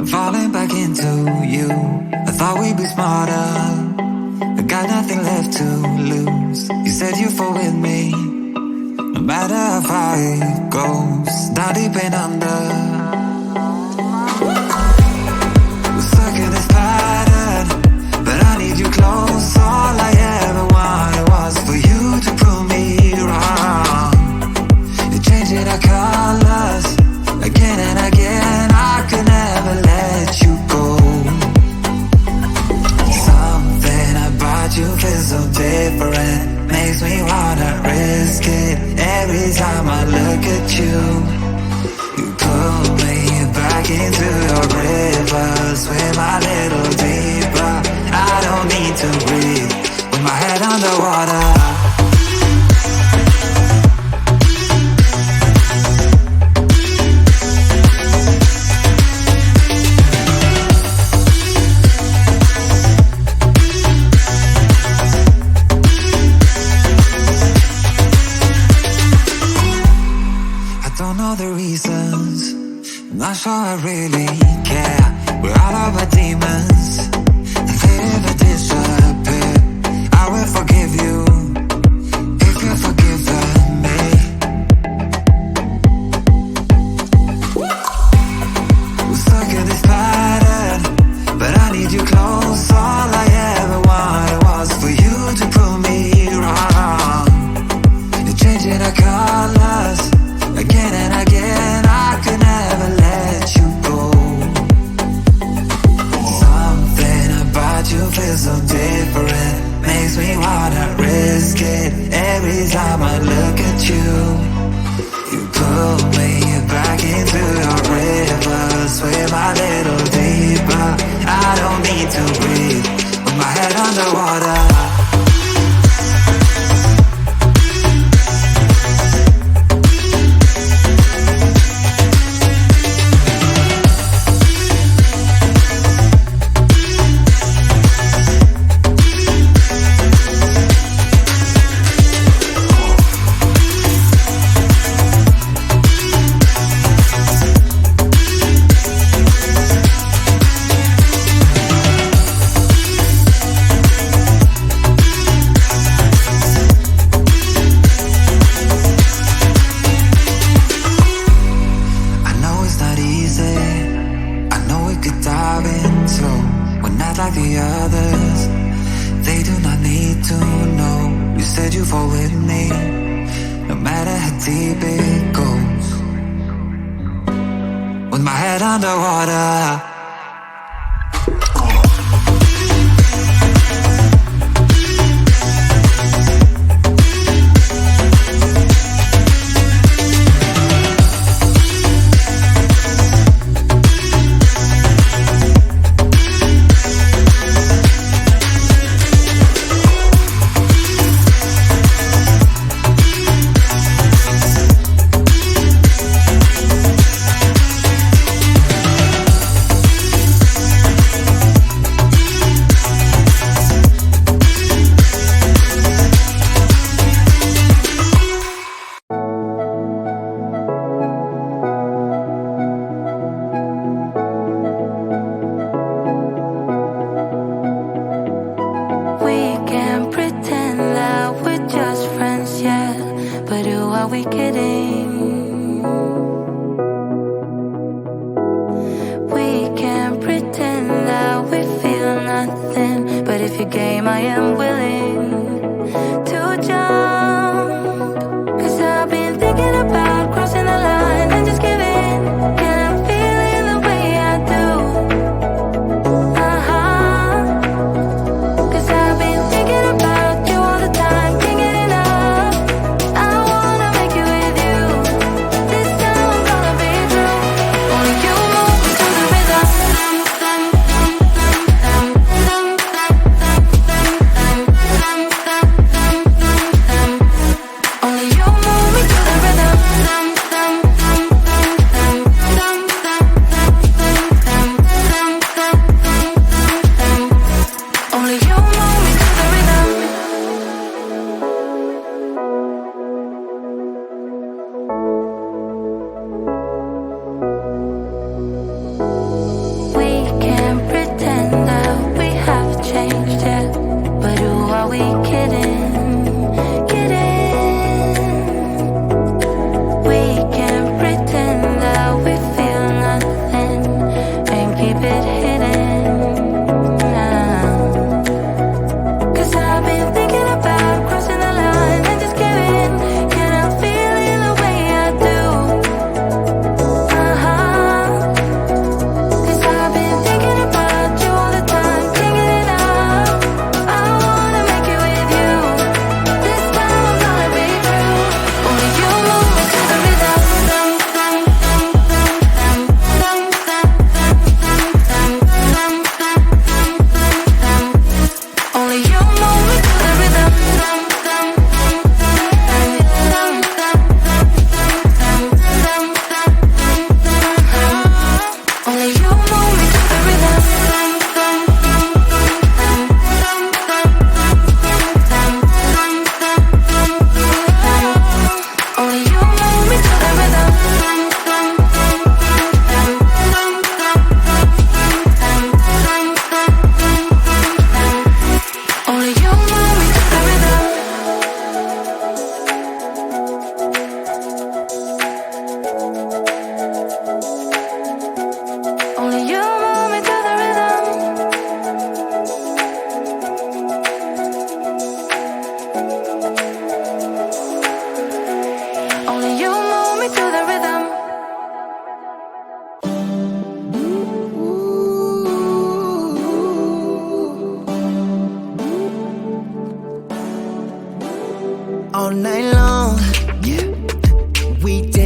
falling back into you. I thought we'd be smarter, I got nothing left to lose. You said you fall with me, no matter how far it goes. Down deep and under, we're stuck in this pattern, but I need you close. All I ever wanted was for you to prove me wrong. You're changing our colors again and again. I could never let you go. Something about you feels so different, makes me wanna risk it. Every time I look at you, you pull me back into your river. Swim a little deeper, I don't need to breathe with my head underwater. I'm not sure I really care. We're all of our demons, and they never disappear. I will forgive you if you're forgiven me. We're stuck in this pattern, but I need you close. All I ever wanted was for you to prove me wrong. You're changing our colors again and again. I could never let you go. Something about you feels so different, makes me wanna risk it. Every time I look at you, you pull me back into your river. Swim a little deeper, I don't need to breathe with my head underwater. Underwater.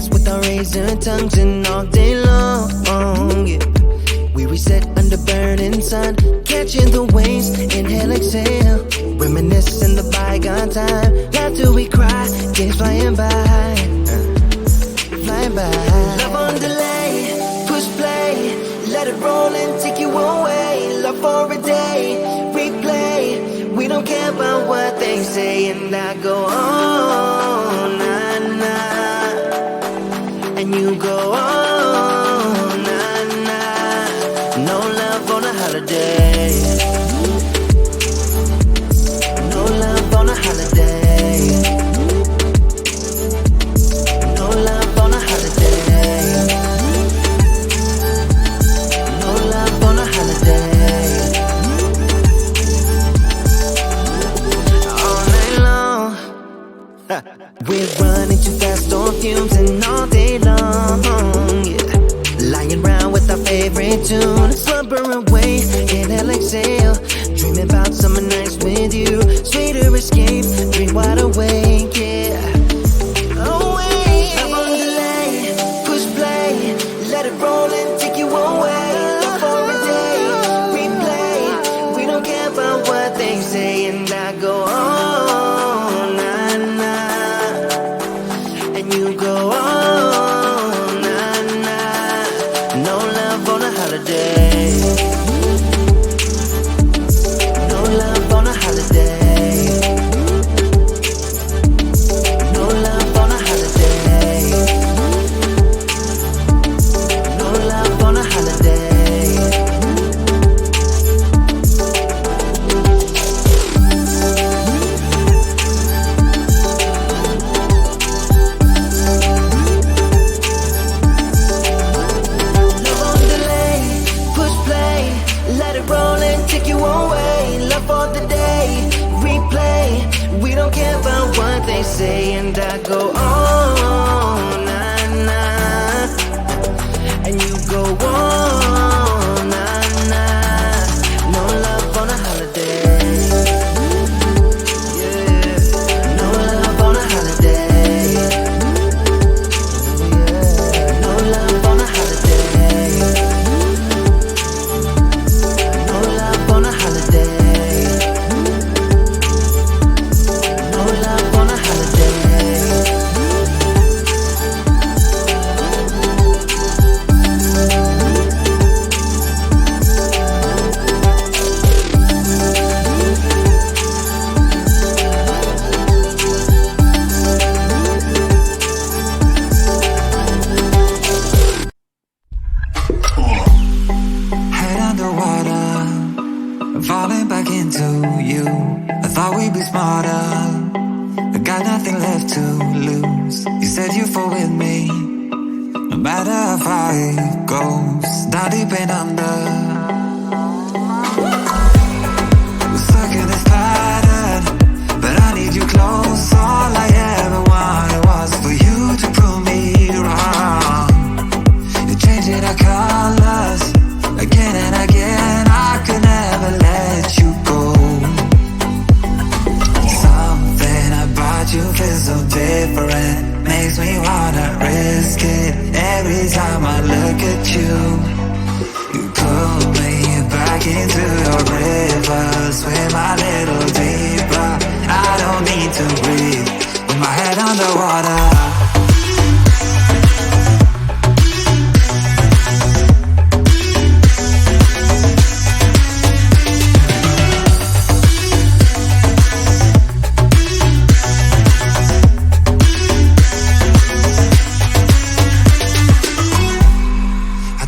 us with our razor tongues and all day long, yeah. We reset under burning sun, catching the waves, inhale, exhale. Reminisce in the bygone time, laugh till we cry, days flying by, flying by. Love on delay, push play, let it roll and take you away. Love for a day, replay. We don't care about what they say, and I go on, nah, nah, and you go on, nah, nah. No love on a holiday. No love on a holiday. No love on a holiday. No love on a holiday. All night long. We're running too fast on fumes and all day long, yeah. Lying around with our favorite tune, slumber away, inhale, exhale. Dreaming about summer nights with you, sweeter escape, dream wide awake, yeah. Away. Love on delay, push play, let it roll and take you away. Love for a day, replay. We don't care about what they say, and I go on, nah, nah, and you go on, nah, nah. No love on a holiday. No love on a holiday. No love on a holiday. No love on a holiday. Love on delay, push play, let it roll and take you away. Love for the day, replay. We don't care about what they say, and I go on, nah, nah, and you go on, nah, nah. No love on a holiday, yeah. No love on a holiday, yeah. No love on a holiday. No love on a holiday. No love on a holiday. Head underwater, falling back into you. I thought we'd be smarter, I got nothing left to lose. You said you fall with me, no matter how far it goes. Down deep and under, we're stuck in this pattern, but I need you close. All I ever wanted was for you to prove me wrong. You're changing our colors again and again. I could never let you go. Something about you feels so different, makes me wanna risk it. Every time I look at you, you pull me back into your river. Swim a little deeper, I don't need to breathe with my head underwater.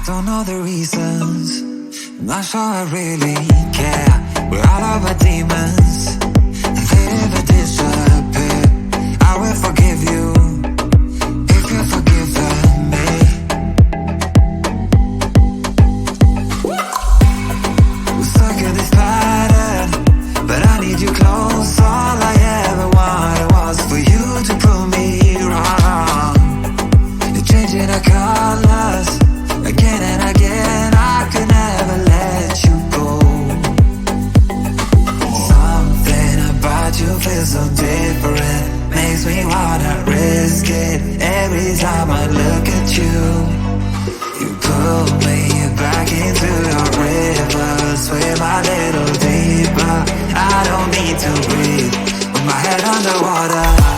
Don't know the reasons, I'm not sure I really care. We're all of our demons, and they never disappear. I will forgive you if you forgive me. We're stuck in this pattern, but I need you close. All I ever wanted was for you to prove me wrong. You're changing our colors again and again. I could never let you go. time I look at you. You pull me back into your river, swim a little deeper. I don't need to breathe with my head underwater.